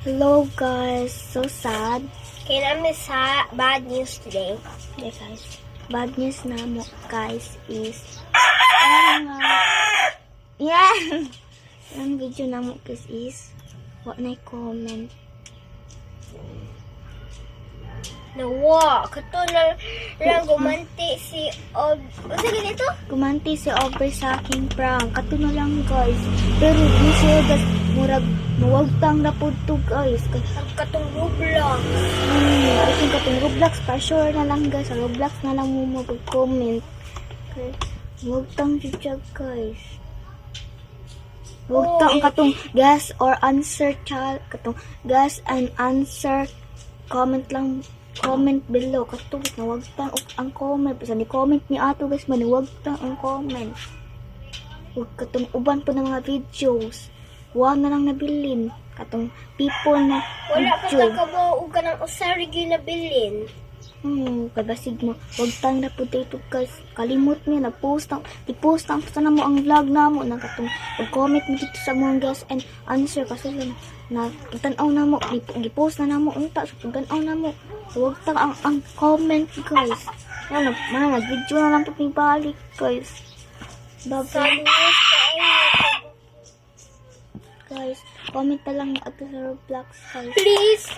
Hello guys, so sad. Kaya namin sa bad news today. Yeah guys, bad news na mo guys is ang video na mo guys is what na comment. Nawa, kato na lang gumanti si Ano ganito? Gumanti si Aubrey sa aking prank. Kato na lang guys. Pero di siya guys, murag muwagtang na po to guys. Ang katong Roblox. I think katong Roblox pa sure na lang guys. Sa Roblox na lang mo mag-comment. Okay. Muwagtang siya guys. Muwagtang katong guess or answer katong guess and answer. Comment below. Katong nawagtang ang comment. Basta ni comment ni ato guys, maniwagtang ang comment. Huwag katong uban po ng mga videos. Huwag na lang nabilin. Katong people na Wala pa video. takabaw ka ng usari ginabilin. Kabasig mo. Huwag tang na po dito guys. Kalimot niya. I-post na na mo ang vlog na mo. Na katong mag-comment mo dito sa mga guys and answer. Kasi lang na itanaw na mo. I-post na mo. Unta. So pagtanaw na mo. Huwag tang ang comment guys. Yan. Nag-video na lang po balik guys. Bye-bye. Guys, comment na lang at sa Roblox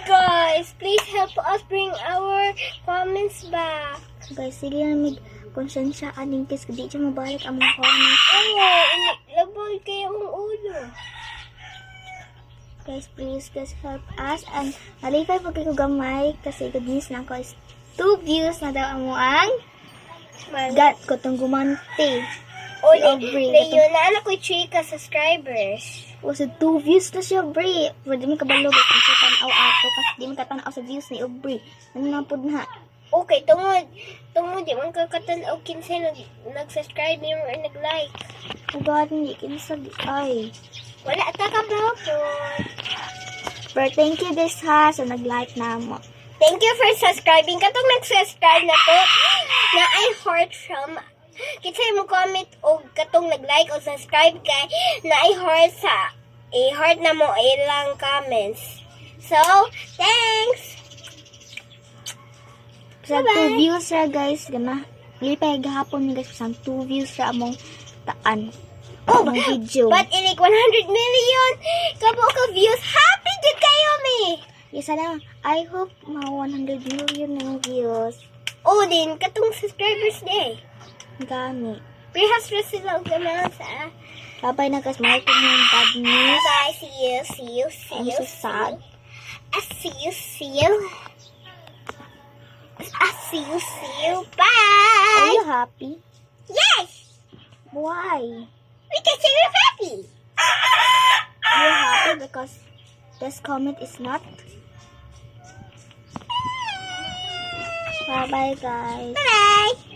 guys. Please help us bring our comments back. Guys, sige na konsensya aning guys. Di siya mabalik ang mga comments. Labol kayo ang ulo. Guys, please guys help us. And nalipay pag ko gamay kasi good news na guys. 2 views na daw ang muang gat ko tong gumanti. O, Si Aubrey. yun na anak ko 3 subscribers. O sa 2 views na si Aubrey. Pwede mo kabalog kung sa tanaw ato kasi di mo tatanaw sa views ni Aubrey. Ano na po na? Okay, tungod, di man kakatanaw kinsa nag-subscribe niyo or nag-like. Ugat hindi kinsag ay. Wala takabaw po. But thank you guys ha sa nag-like na mo. Thank you for subscribing. Katong nag-subscribe na to, na I heart from, kitsa mo comment o katong nag-like o subscribe kay, na I heart sa, i-heart na mo ilang comments. So, thanks! Sa Bye-bye. 2 views ra guys, gana. Lipay gahapon guys sa 2 views ra among taan. Oh, Among video. but ilik 100 million kabo ka views. Happy good kayo me! Yes, sana. I hope mga 100 million ng views. Oh, din, katong subscribers day. Gani. Perhaps na sila og ganahan sa. Babay na guys, mahal ko yung bad news. Bye, see you. I'm so sad. I see you. Bye! Are you happy? Yes! Why? Because you're happy! You're happy because this comment is not. Bye-bye guys. Bye-bye!